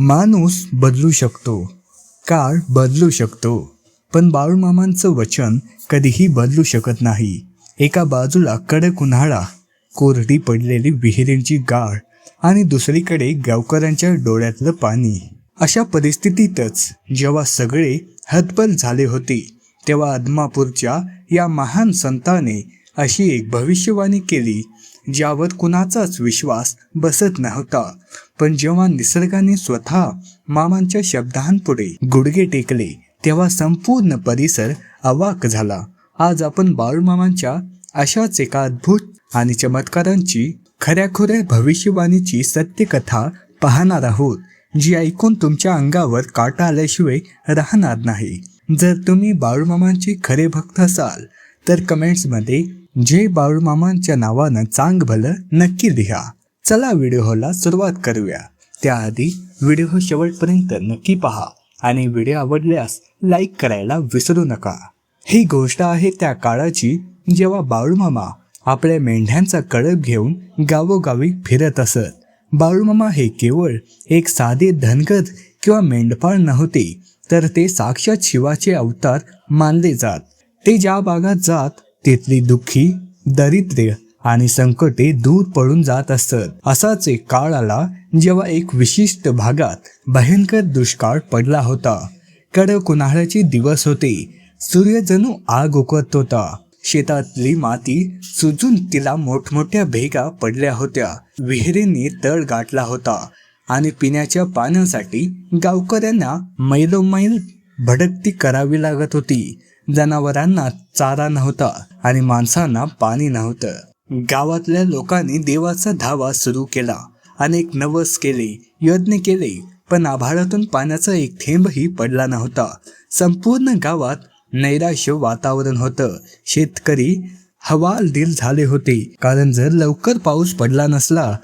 माणूस बदलू शकतो, काळ बदलू शकतो, पण बाळूमामांचं वचन कधीही बदलू शकत नाही. एका बाजूला कडक उन्हाळा, कोरडी पडलेली विहिरींची गाळ आणि दुसरीकडे गावकऱ्यांच्या डोळ्यातलं पाणी. अशा परिस्थितीतच जेव्हा सगळे हतबल झाले होते, तेव्हा आदमापूरच्या या महान संताने अशी एक भविष्यवाणी केली ज्यावर कुणाचाच विश्वास बसत नव्हता. पण जेव्हा निसर्गाने स्वतः मामांच्या शब्दांपुढे गुडघे टेकले, तेव्हा संपूर्ण परिसर अवाक झाला. आज आपण बाळूमामांच्या अशाच एका अद्भुत आणि चमत्कारांची खऱ्याखुऱ्या भविष्यवाणीची सत्यकथा पाहणार आहोत, जी ऐकून तुमच्या अंगावर काटा आल्याशिवाय राहणार नाही. जर तुम्ही बाळूमामांचे खरे भक्त असाल तर कमेंट्समध्ये जय बाळूमामांच्या नावानं चांग भलं नक्की लिहा. चला व्हिडिओला सुरुवात करूया. त्याआधी व्हिडिओ शेवटपर्यंत नक्की पहा आणि व्हिडिओ आवडल्यास लाईक करायला विसरू नका. ही गोष्ट आहे त्या काळाची जेव्हा बाळूमामा आपल्या मेंढ्यांचा कळप घेऊन गावोगावी फिरत असत. बाळूमामा हे केवळ एक साधे धनगर किंवा मेंढपाळ नव्हते, तर ते साक्षात शिवाचे अवतार मानले जात. ते ज्या भागात जात तिथली दुःखी, दारिद्र्य आणि संकटे दूर पळून जात असत. असाच एक काळ आला जेव्हा एक विशिष्ट भागात भयंकर दुष्काळ पडला होता. कडक उन्हाळ्याचे दिवस होते. सूर्य जणू आग उकळत होता. शेतातली माती सुजून तिला मोठमोठ्या भेगा पडल्या होत्या. विहिरींनी तळ गाठला होता आणि पिण्याच्या पाण्यासाठी गावकऱ्यांना मैलोमैल भटकती करावी लागत होती. जनावरांना चारा नव्हता आणि माणसांना पाणी नव्हतं. गावातल्या लोकांनी देवाचा धावा सुरू केला. अनेक नवस केले, यज्ञ केले, पण आभाळातून पाण्याचा एक थेंबही पडला नव्हता. संपूर्ण गावात नैराश्य वातावरण होतं. शेतकरी हवालदिल झाले होते, कारण जर लवकर पाऊस पडला नसला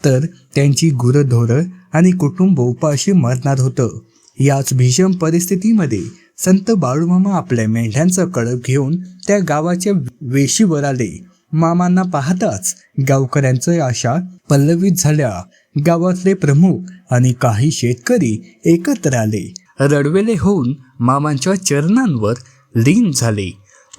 तर त्यांची गुरंढोरं आणि कुटुंब उपाशी मरणार होतं. याच भीषण परिस्थितीमध्ये संत बाळूमामा आपल्या मेंढ्यांचा कळप घेऊन त्या गावाच्या वेशीवर आले. मामांना पाहताच गावकऱ्यांच्या आशा पल्लवित झाल्या. गावातले प्रमुख आणि काही शेतकरी एकत्र आले. रडवेले होऊन मामांच्या चरणांवर लीन झाले.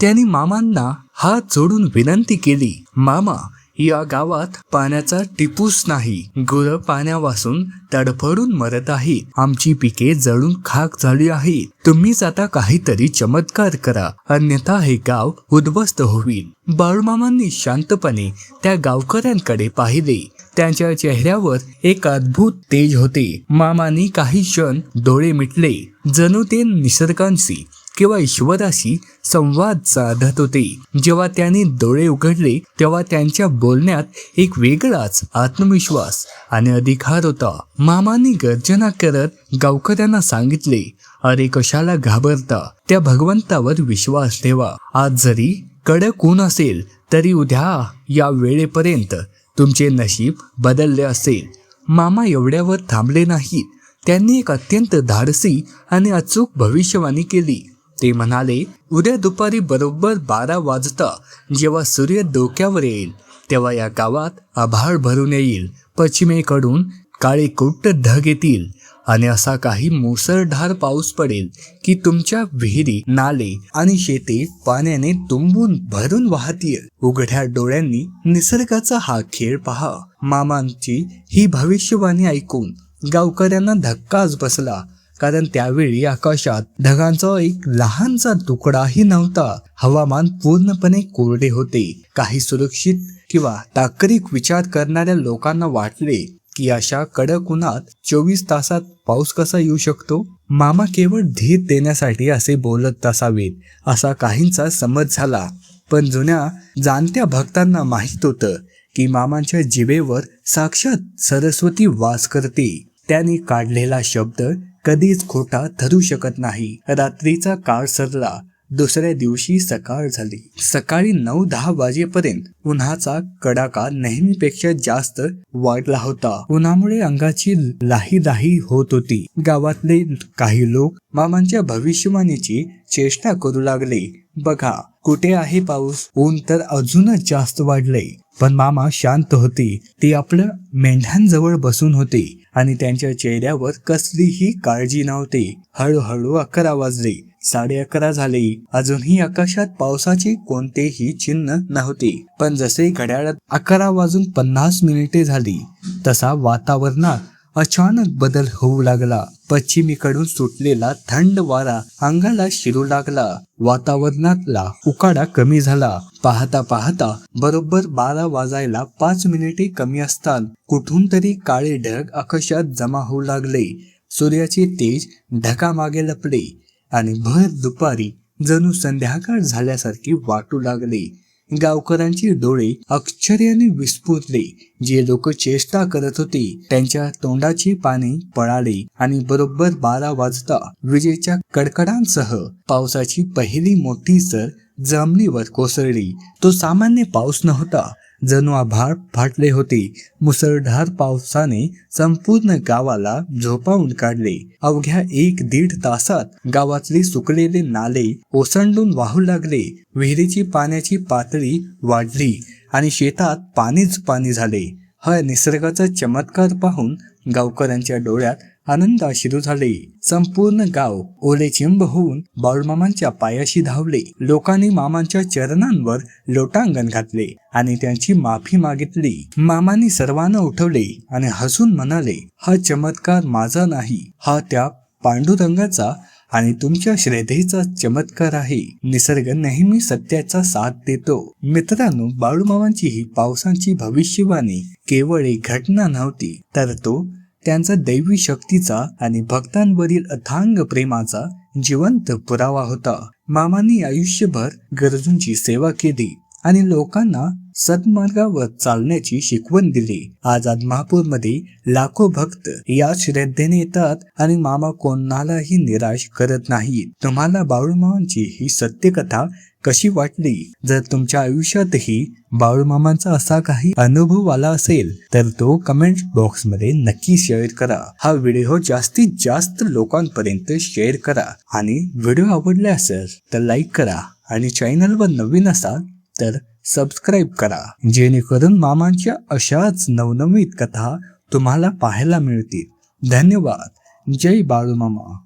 त्यांनी मामांना हात जोडून विनंती केली, मामा, या गावात पाण्याचा टिपूस नाही. गुरं पाण्यावाचून तडफडून मरत आहेत. आमची पिके जळून खाक झाली आहेत. तुम्हीच आता काहीतरी चमत्कार करा, अन्यथा हे गाव उद्ध्वस्त होईल. बाळूमामांनी शांतपणे त्या गावकऱ्यांकडे पाहिले. त्यांच्या चेहऱ्यावर एक अद्भुत तेज होते. मामांनी काही क्षण डोळे मिटले, जणू ते निसर्गाशी किंवा ईश्वराशी संवाद साधत होते. जेव्हा त्यांनी डोळे उघडले तेव्हा त्यांच्या बोलण्यात एक वेगळाच आत्मविश्वास आणि अधिकार होता. मामांनी गर्जना करत गावकऱ्यांना सांगितले, अरे कशाला घाबरता, त्या भगवंतावर विश्वास ठेवा. आज जरी कडक ऊन असेल तरी उद्या या वेळेपर्यंत तुमचे नशीब बदलले असेल. मामा एवढ्यावर थांबले नाहीत. त्यांनी एक अत्यंत धाडसी आणि अचूक भविष्यवाणी केली. ते म्हणाले, उद्या दुपारी बरोबर 12 वाजता जेव्हा सूर्य डोक्यावर येईल तेव्हा या गावात आभाळ भरून येईल. पश्चिमेकडून काळे कुट्ट ढग येतील आणि असा काही मुसळधार पाऊस पडेल की तुमच्या विहिरी, नाले आणि शेते पाण्याने तुंबून भरून वाहतील. उघड्या डोळ्यांनी निसर्गाचा हा खेळ पहा. मामांची ही भविष्यवाणी ऐकून गावकऱ्यांना धक्काच बसला, कारण त्यावेळी आकाशात ढगांचा एक लहानसा तुकडाही नव्हता. हवामान पूर्णपणे कोरडे होते. काही सुरक्षित किंवा तांत्रिक विचार करणाऱ्या लोकांना वाटले की अशा कडक उन्हात 24 तासात पाऊस कसा येऊ शकतो. मामा केवळ धीर देण्यासाठी असे बोलत असावेत असा काहींचा समज झाला. पण जुन्या जाणत्या भक्तांना माहीत होतं की मामांच्या जिभेवर साक्षात सरस्वती वास करते. त्यांनी काढलेला शब्द कधीच खोटा ठरू शकत नाही. रात्रीचा काळ सरला. दुसऱ्या दिवशी सकाळ झाली. सकाळी 9-10 वाजेपर्यंत उन्हाचा कडाका नेहमीपेक्षा जास्त वाढला होता. उन्हामुळे अंगाची लाही होत होती. गावातले काही लोक मामांच्या भविष्यवाणीची चेष्टा करू लागले. बघा, कुठे आहे पाऊस? ऊन तर अजूनच जास्त वाढले. पण मामा शांत होते. ते आपल्या मेंढ्यांजवळ बसून होते आणि त्यांच्या चेहऱ्यावर कसलीही काळजी नव्हती. हळूहळू 11 वाजले. 11:30 झाले. अजूनही आकाशात पावसाचे कोणतेही चिन्ह नव्हते. पण जसे घड्याळात 11:50 झाली तसा वातावरणात अचानक बदल होऊ लागला. पश्चिमेकडून सुटलेला थंड वारा अंगाला शिरू लागला. वातावरणातला उकाडा कमी झाला. पाहता पाहता बरोबर 12 वाजायला 5 मिनिटे कमी असतात कुठून तरी काळे ढग आकाशात जमा होऊ लागले. सूर्याचे तेज ढगामागे लपले आणि भर दुपारी जणू संध्याकाळ झाल्यासारखे वाटू लागले. गावकऱ्यांचे डोळे आश्चर्याने विस्फुरले. जे लोक चेष्टा करत होते त्यांच्या तोंडाची पाने पळाली आणि बरोबर 12 वाजता विजेच्या कडकडांसह पावसाची पहिली मोठी सर जमिनीवर कोसळली. तो सामान्य पाऊस नव्हता, जणू आभाळ फाटले होते. मुसळधार पावसाने संपूर्ण गावाला झोपावून काढले. अवघ्या 1-1.5 तासात गावातले सुकलेले नाले ओसंडून वाहू लागले. विहिरीची पाण्याची पातळी वाढली आणि शेतात पाणीच पाणी झाले. हा निसर्गाचा चमत्कार पाहून गावकऱ्यांच्या डोळ्यात आनंद अश्रू झाले. संपूर्ण गाव ओलेचिंब होऊन बाळूमामांच्या पायाशी धावले. लोकांनी मामांच्या चरणांवर लोटांगण घातले आणि त्यांची माफी मागितली. मामांनी सर्वांना उठवले आणि हसून म्हणाले, हा चमत्कार माझा नाही, हा त्या पांडुरंगाचा आणि तुमच्या श्रद्धेचा चमत्कार आहे. निसर्ग नेहमी सत्याचा साथ देतो. मित्रांनो, बाळूमामांची ही पावसांची भविष्यवाणी केवळ एक घटना नव्हती, तर तो त्यांचा दैवी शक्तीचा आणि भक्तांवरील अथांग प्रेमाचा जिवंत पुरावा होता. मामांनी आयुष्यभर गरजूंची सेवा केली आणि लोकांना सन्मार्गावर चालण्याची शिकवण दिली. आज आदमापूरमध्ये लाखो भक्त या श्रद्धेने येतात आणि मामा कोणालाही निराश करत नाहीत. तुम्हाला बाळूमामांची ही सत्यकथा कशी वाटली? जर तुमच्या आयुष्यातही बाळूमामांचा असा काही अनुभव आला असेल तर तो कमेंट बॉक्स मध्ये नक्की शेअर करा. हा व्हिडिओ जास्तीत जास्त लोकांपर्यंत शेअर करा आणि व्हिडिओ आवडला असेल तर लाईक करा आणि चॅनलवर नवीन असाल तर सबस्क्राईब करा, जेणेकरून मामांच्या अशाच नवनवीन कथा तुम्हाला पाहायला मिळतील. धन्यवाद. जय बाळूमामा.